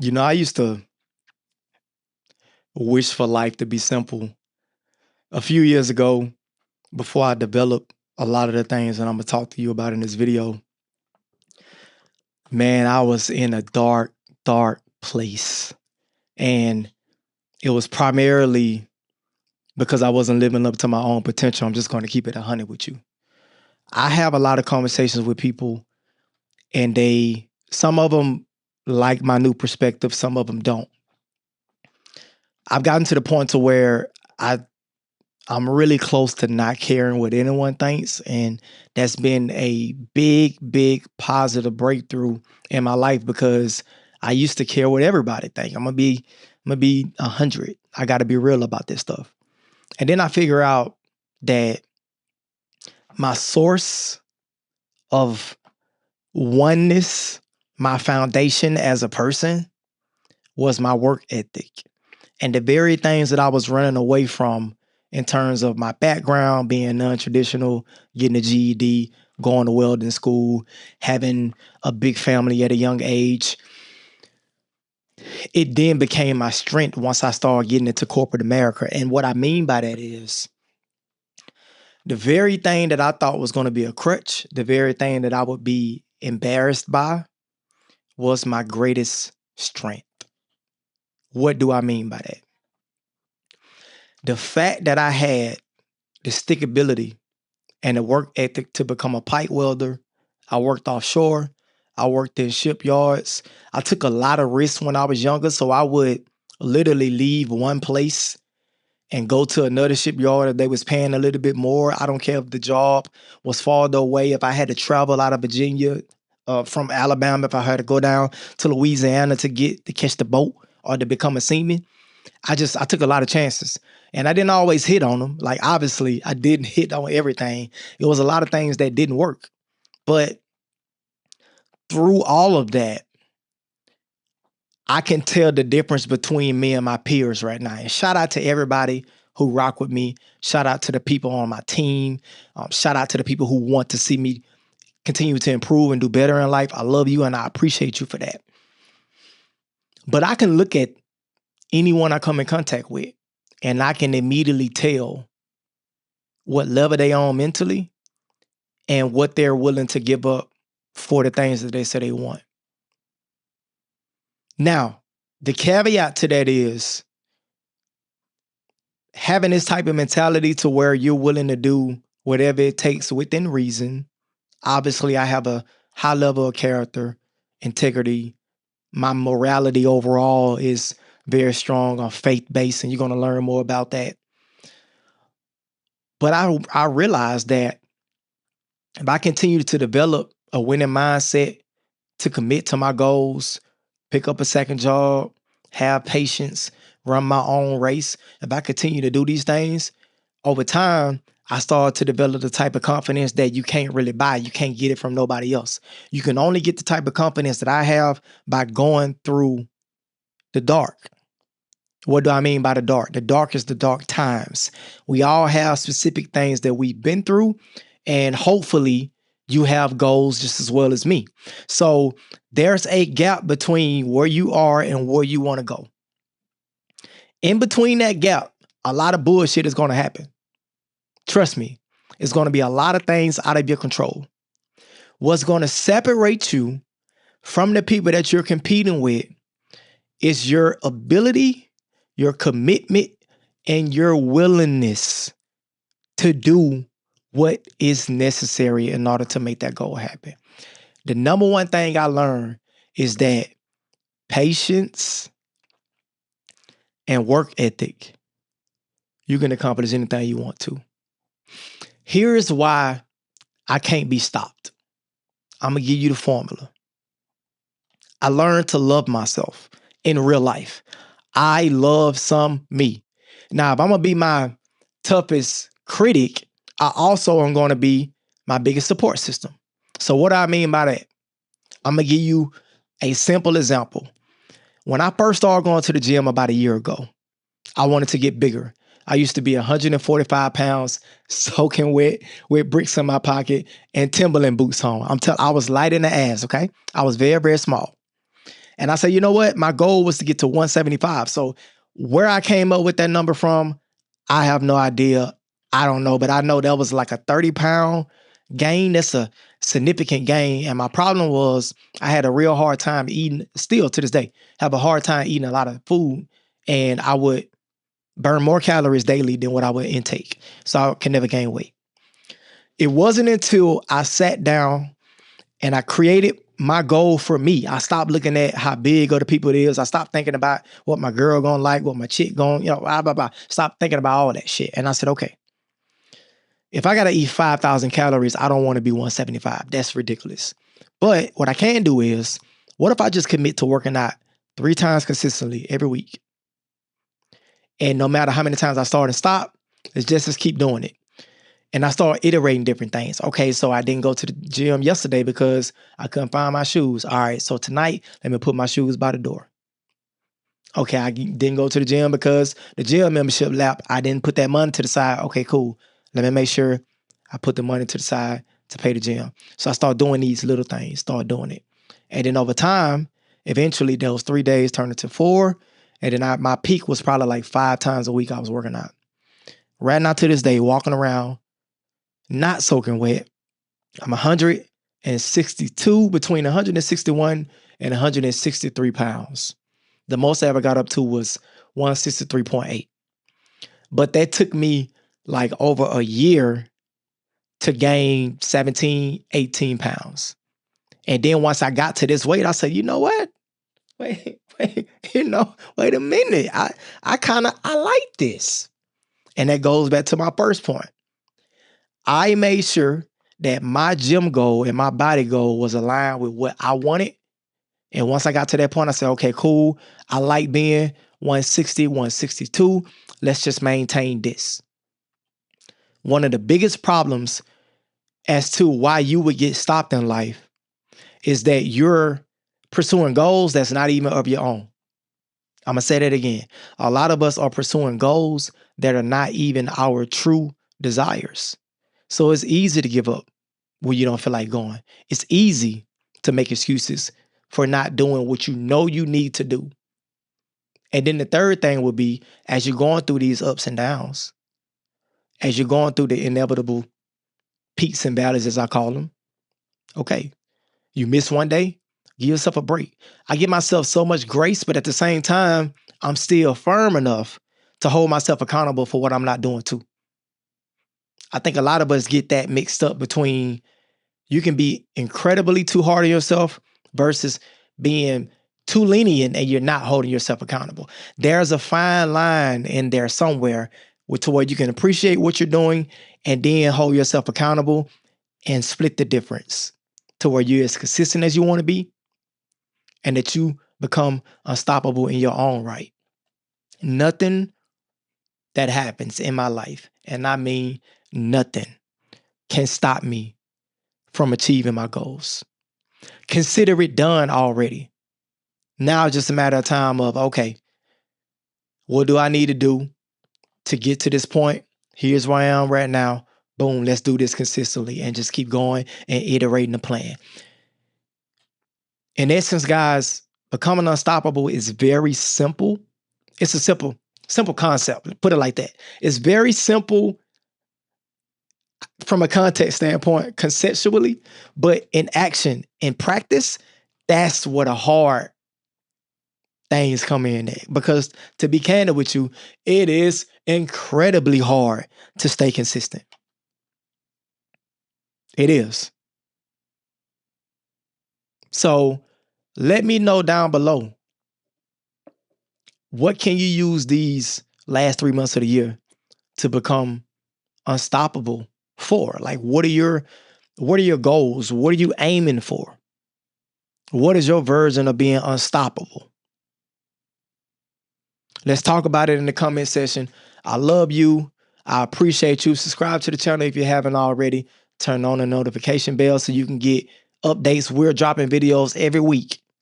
I used to wish for life to be simple. A few years ago, before I developed a lot of the things that I'm gonna talk to you about in this video, man, I was in a dark, dark place. And it was primarily because I wasn't living up to my own potential. I'm just gonna keep it 100 with you. I have a lot of conversations with people, and some of them like my new perspective, some of them don't. I've gotten to the point to where I'm really close to not caring what anyone thinks. And that's been a big, big positive breakthrough in my life because I used to care what everybody think. I'm gonna be 100. I gotta be real about this stuff. And then I figure out that my source of oneness, my foundation as a person was my work ethic. And the very things that I was running away from in terms of my background, being non-traditional, getting a GED, going to welding school, having a big family at a young age, it then became my strength once I started getting into corporate America. And what I mean by that is the very thing that I thought was going to be a crutch, the very thing that I would be embarrassed by was my greatest strength. What do I mean by that? The fact that I had the stickability and the work ethic to become a pipe welder. I worked offshore. I worked in shipyards. I took a lot of risks when I was younger, so I would literally leave one place and go to another shipyard if they was paying a little bit more. I don't care if the job was farther away. If I had to travel out of Virginia, from Alabama, if I had to go down to Louisiana to catch the boat or to become a seaman, I took a lot of chances. And I didn't always hit on them. Like, obviously, I didn't hit on everything. It was a lot of things that didn't work. But through all of that, I can tell the difference between me and my peers right now. And shout out to everybody who rock with me. Shout out to the people on my team. Shout out to the people who want to see me continue to improve and do better in life. I love you and I appreciate you for that. But I can look at anyone I come in contact with and I can immediately tell what level they on mentally and what they're willing to give up for the things that they say they want. Now, the caveat to that is having this type of mentality to where you're willing to do whatever it takes within reason. Obviously, I have a high level of character, integrity. My morality overall is very strong on faith-based, and you're going to learn more about that. But I realized that if I continue to develop a winning mindset, to commit to my goals, pick up a second job, have patience, run my own race, if I continue to do these things, over time, I started to develop the type of confidence that you can't really buy. You can't get it from nobody else. You can only get the type of confidence that I have by going through the dark. What do I mean by the dark? The dark is the dark times. We all have specific things that we've been through, and hopefully you have goals just as well as me. So there's a gap between where you are and where you want to go. In between that gap, a lot of bullshit is going to happen. Trust me, it's going to be a lot of things out of your control. What's going to separate you from the people that you're competing with is your ability, your commitment, and your willingness to do what is necessary in order to make that goal happen. The number one thing I learned is that patience and work ethic, you can accomplish anything you want to. Here's why I can't be stopped. I'm going to give you the formula. I learned to love myself in real life. I love some me. Now, if I'm going to be my toughest critic, I also am going to be my biggest support system. So what do I mean by that? I'm going to give you a simple example. When I first started going to the gym about a year ago, I wanted to get bigger. I used to be 145 pounds, soaking wet, with bricks in my pocket and Timberland boots on. I was light in the ass, okay? I was very, very small. And I said, you know what? My goal was to get to 175. So where I came up with that number from, I have no idea. I don't know, but I know that was like a 30-pound gain. That's a significant gain. And my problem was I had a real hard time eating, still to this day, have a hard time eating a lot of food. And I would burn more calories daily than what I would intake. So I can never gain weight. It wasn't until I sat down and I created my goal for me. I stopped looking at how big other people it is. I stopped thinking about what my girl gonna like, what my chick gonna, blah, blah, blah. Stop thinking about all that shit. And I said, okay, if I gotta eat 5,000 calories, I don't wanna be 175. That's ridiculous. But what I can do is, what if I just commit to working out 3 times consistently every week? And no matter how many times I start and stop, it's just keep doing it. And I started iterating different things. Okay, so I didn't go to the gym yesterday because I couldn't find my shoes. All right, so tonight, let me put my shoes by the door. Okay, I didn't go to the gym because the gym membership lap, I didn't put that money to the side. Okay, cool. Let me make sure I put the money to the side to pay the gym. So I started doing these little things, start doing it. And then over time, eventually those 3 days turned into 4. And then my peak was probably like 5 times a week I was working out. Right now to this day, walking around, not soaking wet. I'm 162, between 161 and 163 pounds. The most I ever got up to was 163.8. But that took me like over a year to gain 17, 18 pounds. And then once I got to this weight, I said, you know what? Wait, wait a minute. I like this. And that goes back to my first point. I made sure that my gym goal and my body goal was aligned with what I wanted. And once I got to that point, I said, okay, cool. I like being 160, 162. Let's just maintain this. One of the biggest problems as to why you would get stopped in life is that you're pursuing goals that's not even of your own. I'm going to say that again. A lot of us are pursuing goals that are not even our true desires. So it's easy to give up when you don't feel like going. It's easy to make excuses for not doing what you know you need to do. And then the third thing would be, as you're going through these ups and downs, as you're going through the inevitable peaks and valleys, as I call them, okay, you miss one day, give yourself a break. I give myself so much grace, but at the same time, I'm still firm enough to hold myself accountable for what I'm not doing too. I think a lot of us get that mixed up between you can be incredibly too hard on yourself versus being too lenient and you're not holding yourself accountable. There's a fine line in there somewhere to where you can appreciate what you're doing and then hold yourself accountable and split the difference to where you're as consistent as you want to be and that you become unstoppable in your own right. Nothing that happens in my life, and I mean nothing, can stop me from achieving my goals. Consider it done already. Now it's just a matter of time of, okay, what do I need to do to get to this point? Here's where I am right now. Boom, let's do this consistently and just keep going and iterating the plan. In essence, guys, becoming unstoppable is very simple. It's a simple concept. Put it like that. It's very simple from a context standpoint, conceptually, but in action, in practice, that's what a hard things come in at. Because to be candid with you, it is incredibly hard to stay consistent. It is. So let me know down below, what can you use these last 3 months of the year to become unstoppable for? Like, what are your goals? What are you aiming for? What is your version of being unstoppable? Let's talk about it in the comment section. I love you. I appreciate you. Subscribe to the channel if you haven't already. Turn on the notification bell so you can get updates. We're dropping videos every week.